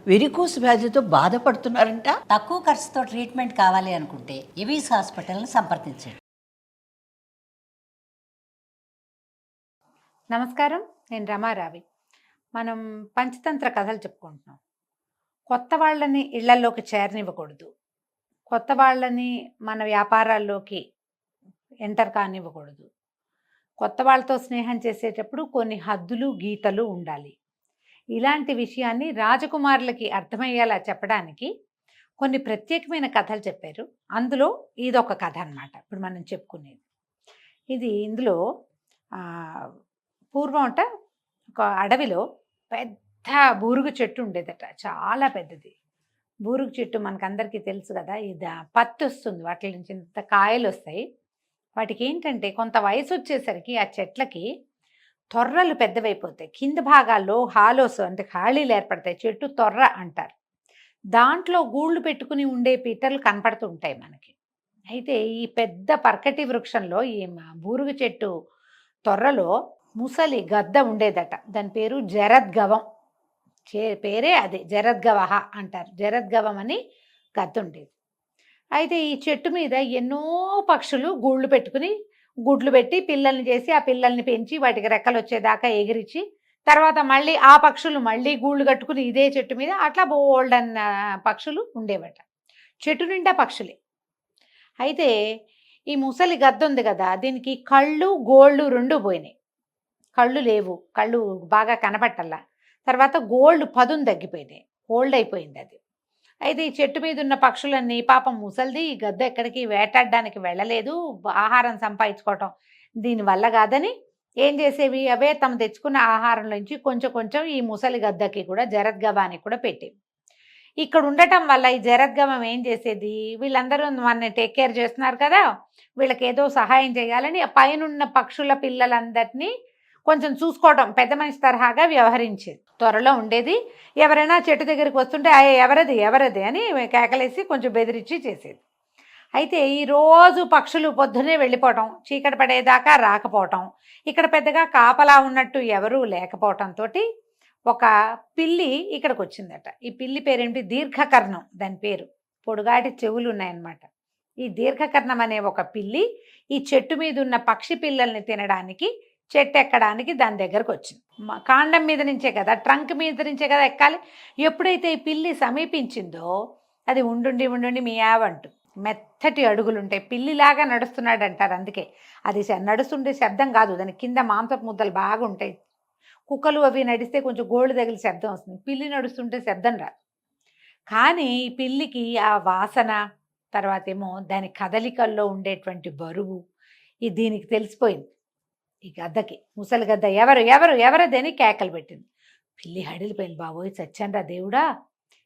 Varicose వ్యాధితో బాధపడుతున్నారంట. తక్కువ ఖర్చుతో ట్రీట్మెంట్ కావాలి అనుకుంటే ఎవిస్ హాస్పిటల్ని సంప్రదించండి. నమస్కారం, నేను రమారావి. మనం పంచతంత్ర కథలు చెప్పుకుంటున్నాం. కొత్త వాళ్ళని ఇళ్లలోకి చేరనివ్వకూడదు, కొత్త వాళ్ళని మన వ్యాపారాల్లోకి ఎంటర్ కానివ్వకూడదు. కొత్త వాళ్ళతో స్నేహం చేసేటప్పుడు కొన్ని హద్దులు గీతలు ఉండాలి. ఇలాంటి విషయాన్ని రాజకుమారులకి అర్థమయ్యేలా చెప్పడానికి కొన్ని ప్రత్యేకమైన కథలు చెప్పారు. అందులో ఇదొక కథ అన్నమాట ఇప్పుడు మనం చెప్పుకునేది. ఇందులో పూర్వం ఒక అడవిలో పెద్ద బూరుగు చెట్టు ఉండేదట, చాలా పెద్దది. బూరుగు చెట్టు మనకందరికీ తెలుసు కదా, ఇది పత్తి వస్తుంది, వాటి నుంచి ఇంత కాయలు వస్తాయి. వాటికి ఏంటంటే కొంత వయసు వచ్చేసరికి ఆ చెట్లకి తొర్రలు పెద్దవైపోతాయి, కింద భాగాల్లో హాలోస్ అంటే ఖాళీలు ఏర్పడతాయి, చెట్టు తొర్ర అంటారు. దాంట్లో గూళ్ళు పెట్టుకుని ఉండే పిట్టలు కనపడుతూ ఉంటాయి మనకి. అయితే ఈ పెద్ద పర్కటి వృక్షంలో ఈ బూరుగు చెట్టు తొర్రలో ముసలి గద్ద ఉండేదట. దాని పేరు జరద్గవం. పేరే అదే, జరద్గవహ అంటారు. జరద్గవం అని గద్ద ఉండేది. అయితే ఈ చెట్టు మీద ఎన్నో పక్షులు గూళ్ళు పెట్టుకుని గుడ్లు పెట్టి పిల్లల్ని చేసి ఆ పిల్లల్ని పెంచి వాటికి రెక్కలు వచ్చేదాకా ఎగిరించి తర్వాత మళ్ళీ ఆ పక్షులు మళ్ళీ గూళ్ళు కట్టుకుని ఇదే చెట్టు మీద అట్లా బోల్డన్న పక్షులు ఉండేవట. చెట్టు నిండా పక్షులే. అయితే ఈ ముసలి గద్ద ఉంది కదా, దీనికి కళ్ళు గోళ్ళు రెండు పోయినాయి. కళ్ళు లేవు, కళ్ళు బాగా కనపట్టల్లా. తర్వాత గోళ్ళు పదును తగ్గిపోయినాయి, ఓల్డ్ అయిపోయింది అది. అయితే ఈ చెట్టు మీద ఉన్న పక్షులన్నీ పాపం ముసలిది ఈ గద్ద ఎక్కడికి వేటాడడానికి వెళ్ళలేదు, ఆహారం సంపాదించుకోవటం దీనివల్ల కాదని ఏం చేసేవి, అవే తమ తెచ్చుకున్న ఆహారంలోంచి కొంచెం కొంచెం ఈ ముసలి గద్దకి కూడా జరద్గవానికి కూడా పెట్టేవి. ఇక్కడ ఉండటం వల్ల ఈ జరద్గవం ఏం చేసేది, వీళ్ళందరూ మనని టేక్ కేర్ చేస్తున్నారు కదా, వీళ్ళకి ఏదో సహాయం చేయాలని పైనున్న పక్షుల పిల్లలందరినీ కొంచెం చూసుకోవడం, పెద్ద మనిషి తరహాగా వ్యవహరించేది. త్వరలో ఉండేది. ఎవరైనా చెట్టు దగ్గరికి వస్తుంటే ఎవరది ఎవరది అని కేకలేసి కొంచెం బెదిరించి చేసేది. అయితే ఈరోజు పక్షులు పొద్దునే వెళ్ళిపోవటం, చీకటి పడేదాకా రాకపోవటం, ఇక్కడ పెద్దగా కాపలా ఉన్నట్టు ఎవరూ లేకపోవటంతో ఒక పిల్లి ఇక్కడికి వచ్చిందట. ఈ పిల్లి పేరేంటి, దీర్ఘకర్ణం దాని పేరు. పొడుగాటి చెవులు ఉన్నాయన్నమాట. ఈ దీర్ఘకర్ణం అనే ఒక పిల్లి ఈ చెట్టు మీద ఉన్న పక్షి పిల్లల్ని తినడానికి చెట్టు ఎక్కడానికి దాని దగ్గరకు వచ్చింది. కాండం మీద నుంచే కదా, ట్రంక్ మీద నుంచే కదా ఎక్కాలి. ఎప్పుడైతే ఈ పిల్లి సమీపించిందో అది ఉండుండి ఉండుండి మియావంటూ మెత్తటి అడుగులు ఉంటాయి, పిల్లిలాగా నడుస్తున్నాడు అంటారు. అందుకే అది నడుస్తుండే శబ్దం కాదు, దాని కింద మాంసపు ముద్దలు బాగా ఉంటాయి. కుక్కలు అవి నడిస్తే కొంచెం గోళ్ళు తగిలి శబ్దం వస్తుంది, పిల్లి నడుస్తుంటే శబ్దం రాదు. కానీ ఈ పిల్లికి ఆ వాసన, తర్వాత ఏమో దాని కదలికల్లో ఉండేటువంటి బరువు దీనికి తెలిసిపోయింది. ఈ గద్దకి, ముసలి గద్ద ఎవరు ఎవరు ఎవరదని కేకలు పెట్టింది. పిల్లి హడిలిపోయింది, బాబోయ్ చచ్చాన్రా దేవుడా,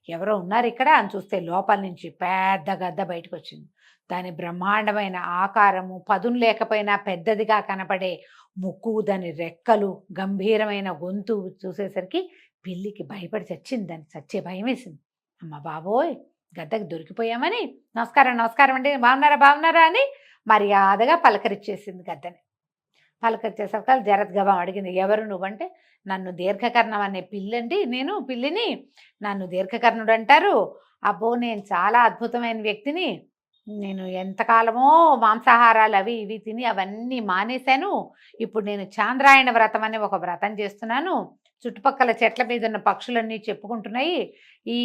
ఎవరో ఉన్నారు ఇక్కడ అని చూస్తే లోపల నుంచి పెద్ద గద్ద బయటకు వచ్చింది. దాని బ్రహ్మాండమైన ఆకారము, పదును లేకపోయినా పెద్దదిగా కనపడే ముక్కు, దాని రెక్కలు, గంభీరమైన గొంతు చూసేసరికి పిల్లికి భయపడి చచ్చింది. దానికి చచ్చే భయం వేసింది. అమ్మ బాబోయ్, గద్దకి దొరికిపోయామని నమస్కారం నమస్కారం అంటే బాగున్నారా బాగున్నారా అని మర్యాదగా పలకరిచ్చేసింది గద్దని. పలకరించేసరికి జరద్గవం అడిగింది, ఎవరు నువ్వంటే, నన్ను దీర్ఘకర్ణం అనే పిల్లండి, నేను పిల్లిని, నన్ను దీర్ఘకర్ణుడు అంటారు. అబ్బో నేను చాలా అద్భుతమైన వ్యక్తిని, నేను ఎంతకాలమో మాంసాహారాలు అవి ఇవి తిని అవన్నీ మానేశాను. ఇప్పుడు నేను చాంద్రాయణ వ్రతం అనే ఒక వ్రతం చేస్తున్నాను. చుట్టుపక్కల చెట్ల మీద ఉన్న పక్షులన్నీ చెప్పుకుంటున్నాయి, ఈ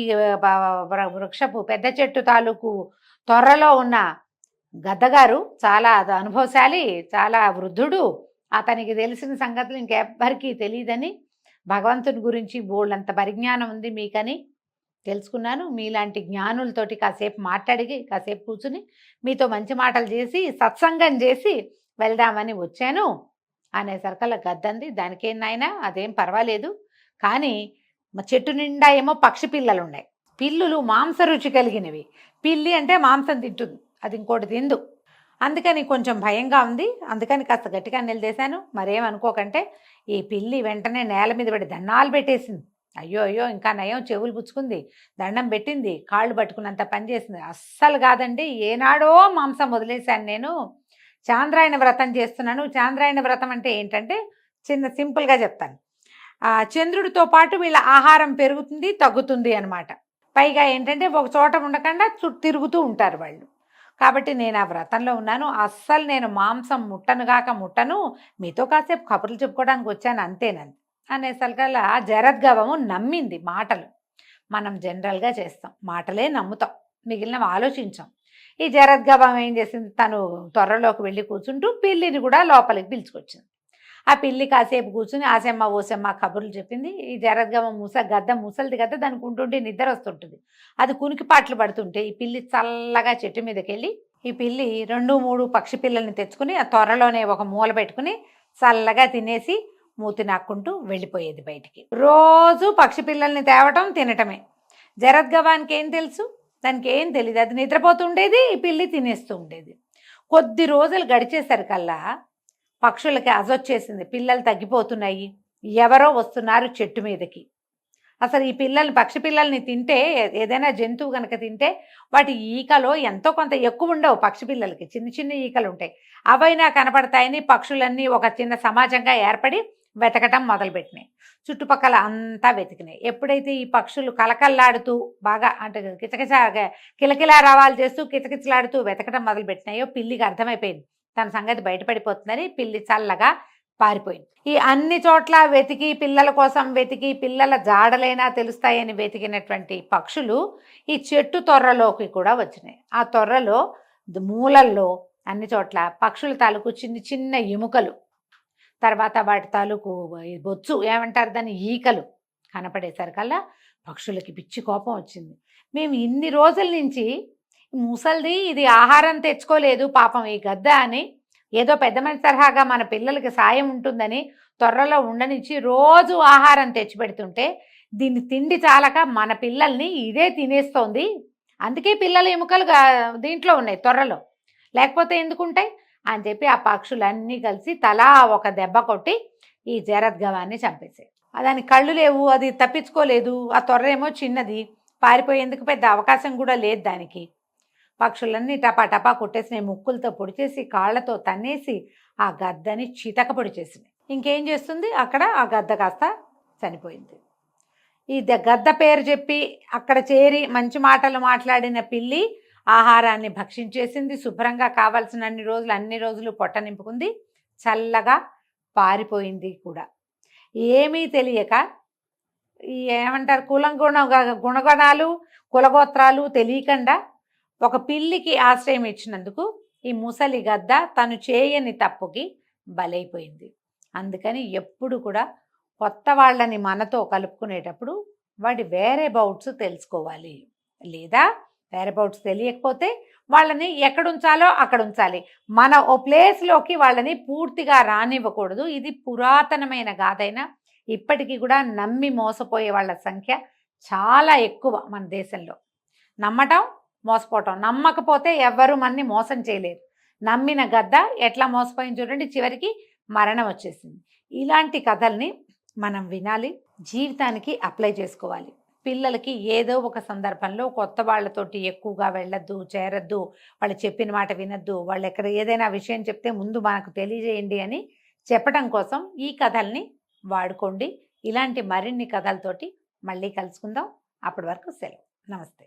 వృక్షపు పెద్ద చెట్టు తాలూకు త్వరలో ఉన్న గద్దగారు చాలా అనుభవశాలి, చాలా వృద్ధుడు, అతనికి తెలిసిన సంగతులు ఇంకెవ్వరికీ తెలియదని, భగవంతుని గురించి బోళ్ళంత పరిజ్ఞానం ఉంది మీకని తెలుసుకున్నాను. మీలాంటి జ్ఞానులతోటి కాసేపు మాట్లాడి కాసేపు కూర్చుని మీతో మంచి మాటలు చేసి సత్సంగం చేసి వెళ్దామని వచ్చాను అనేసరికల గద్దంది, దానికేం నాయనా అదేం పర్వాలేదు, కానీ మా చెట్టు నిండా ఏమో పక్షి పిల్లలు ఉన్నాయి, పిల్లులు మాంసరుచి కలిగినవి, పిల్లి అంటే మాంసం తింటుంది, అది ఇంకోటి తిందు, అందుకని కొంచెం భయంగా ఉంది, అందుకని కాస్త గట్టిగా నిలదీశాను, మరేమనుకోకంటే. ఈ పిల్లి వెంటనే నేల మీద పడి దండాలు పెట్టేసింది. అయ్యో అయ్యో, ఇంకా నయం చెవులు పుచ్చుకుంది, దండం పెట్టింది, కాళ్ళు పట్టుకున్నంత పని చేసింది. అస్సలు కాదండి, ఏనాడో మాంసం వదిలేశాను, నేను చాంద్రాయణ వ్రతం చేస్తున్నాను. చాంద్రాయణ వ్రతం అంటే ఏంటంటే చిన్న సింపుల్గా చెప్తాను. ఆ చంద్రుడితో పాటు వీళ్ళ ఆహారం పెరుగుతుంది తగ్గుతుంది అనమాట. పైగా ఏంటంటే ఒక చోట ఉండకుండా తిరుగుతూ ఉంటారు వాళ్ళు. కాబట్టి నేను ఆ వ్రతంలో ఉన్నాను, అస్సలు నేను మాంసం ముట్టను, మీతో కాసేపు కబుర్లు చెప్పుకోవడానికి వచ్చాను అంతేనంది అనేసరికల్లా జరద్గవము నమ్మింది మాటలు. మనం జనరల్గా చేస్తాం, మాటలే నమ్ముతాం, మిగిలినవి ఆలోచించాం. ఈ జరద్గవం ఏం చేసింది, తను త్వరలోకి వెళ్ళి కూర్చుంటూ పిల్లిని కూడా లోపలికి పిలుచుకొచ్చింది. ఆ పిల్లి కాసేపు కూర్చుని ఆసెమ్మ ఓసెమ్మ కబుర్లు చెప్పింది. ఈ జరద్గవం గద్ద ముసలిది కదా, దానికి ఉంటుంటే నిద్ర వస్తుంటుంది. అది కునికిపాట్లు పడుతుంటే ఈ పిల్లి చల్లగా చెట్టు మీదకి వెళ్ళి ఈ పిల్లి 2-3 పక్షి పిల్లల్ని తెచ్చుకుని ఆ త్వరలోనే ఒక మూల పెట్టుకుని చల్లగా తినేసి మూతి నాక్కుంటూ వెళ్ళిపోయేది బయటికి. రోజు పక్షి పిల్లల్ని తేవటం తినటమే. జరద్గవానికి ఏం తెలుసు, దానికి ఏం తెలియదు, అది నిద్రపోతుండేది, ఈ పిల్లి తినేస్తూ ఉండేది. కొద్ది రోజులు గడిచేసరికల్లా పక్షులకి అజొచ్చేసింది, పిల్లలు తగ్గిపోతున్నాయి, ఎవరో వస్తున్నారు చెట్టు మీదకి. అసలు ఈ పక్షి పిల్లల్ని తింటే, ఏదైనా జంతువు కనుక తింటే వాటి ఈకలో ఎంతో కొంత ఎక్కువ ఉండవు, పక్షి పిల్లలకి చిన్న చిన్న ఈకలు ఉంటాయి, అవైనా కనపడతాయని పక్షులన్నీ ఒక చిన్న సమాజంగా ఏర్పడి వెతకటం మొదలుపెట్టినాయి. చుట్టుపక్కల అంతా వెతికినాయి. ఎప్పుడైతే ఈ పక్షులు కలకల్లాడుతూ బాగా అంటే కిలకిలా రావాలు చేస్తూ కిచకిచలాడుతూ వెతకటం మొదలుపెట్టినాయో పిల్లికి అర్థమైపోయింది తన సంగతి బయటపడిపోతుందని. పిల్లి చల్లగా పారిపోయింది. ఈ అన్ని చోట్ల వెతికి పిల్లల కోసం వెతికి పిల్లల జాడలైనా తెలుస్తాయని వెతికినటువంటి పక్షులు ఈ చెట్టు తొర్రలోకి కూడా వచ్చినాయి. ఆ తొర్రలో మూలల్లో అన్ని చోట్ల పక్షుల తాలూకు చిన్న చిన్న ఎముకలు, తర్వాత వాటి తాలూకు బొచ్చు ఏమంటారు దాన్ని, ఈకలు కనపడేసరికల్లా పక్షులకి పిచ్చి కోపం వచ్చింది. మేము ఇన్ని రోజుల నుంచి ముసలిది ఇది ఆహారం తెచ్చుకోలేదు పాపం ఈ గద్ద అని, ఏదో పెద్ద మనిషి తరహాగా మన పిల్లలకి సాయం ఉంటుందని త్వరలో ఉండనిచ్చి రోజు ఆహారం తెచ్చిపెడుతుంటే దీన్ని తిండి చాలక మన పిల్లల్ని ఇదే తినేస్తోంది, అందుకే పిల్లల ఎముకలు దీంట్లో ఉన్నాయి త్వరలో, లేకపోతే ఎందుకుంటాయి అని చెప్పి ఆ పక్షులన్నీ కలిసి తలా ఒక దెబ్బ కొట్టి ఈ జరద్గవాన్ని చంపేసాయి. దానికి కళ్ళు లేవు, అది తప్పించుకోలేదు, ఆ త్వరేమో చిన్నది, పారిపోయేందుకు పెద్ద అవకాశం కూడా లేదు దానికి. పక్షులన్నీ టపా టపా కొట్టేసినాయి, ముక్కులతో పొడిచేసి కాళ్ళతో తన్నేసి ఆ గద్దని చితక పొడి చేసినాయి. ఇంకేం చేస్తుంది, అక్కడ ఆ గద్ద కాస్త చనిపోయింది. ఈ గద్ద పేరు చెప్పి అక్కడ చేరి మంచి మాటలు మాట్లాడిన పిల్లి ఆహారాన్ని భక్షించేసింది, శుభ్రంగా కావాల్సిన అన్ని రోజులు పొట్ట నింపుకుంది, చల్లగా పారిపోయింది కూడా. ఏమీ తెలియక ఏమంటారు గుణగణాలు కులగోత్రాలు తెలియకుండా ఒక పిల్లికి ఆశ్రయం ఇచ్చినందుకు ఈ ముసలి గద్ద తను చేయని తప్పుకి బలైపోయింది. అందుకని ఎప్పుడు కూడా కొత్త వాళ్ళని మనతో కలుపుకునేటప్పుడు వాడి వేరేబౌట్స్ తెలుసుకోవాలి, లేదా వేరేబౌట్స్ తెలియకపోతే వాళ్ళని ఎక్కడుంచాలో అక్కడ ఉంచాలి. మన ఓ ప్లేస్లోకి వాళ్ళని పూర్తిగా రానివ్వకూడదు. ఇది పురాతనమైన గాథైనా ఇప్పటికీ కూడా నమ్మి మోసపోయే వాళ్ళ సంఖ్య చాలా ఎక్కువ మన దేశంలో. నమ్మటం మోసపోవటం, నమ్మకపోతే ఎవ్వరూ మనని మోసం చేయలేరు. నమ్మిన గద్ద ఎట్లా మోసపోయింది చూడండి, చివరికి మరణం వచ్చేసింది. ఇలాంటి కథల్ని మనం వినాలి, జీవితానికి అప్లై చేసుకోవాలి. పిల్లలకి ఏదో ఒక సందర్భంలో కొత్త వాళ్ళతోటి ఎక్కువగా వెళ్ళొద్దు, చేరొద్దు, వాళ్ళు చెప్పిన మాట వినొద్దు, వాళ్ళు ఎక్కడ ఏదైనా విషయం చెప్తే ముందు మనకు తెలియజేయండి అని చెప్పడం కోసం ఈ కథల్ని వాడుకోండి. ఇలాంటి మరిన్ని కథలతోటి మళ్ళీ కలుసుకుందాం. అప్పటి వరకు సెలవు. నమస్తే.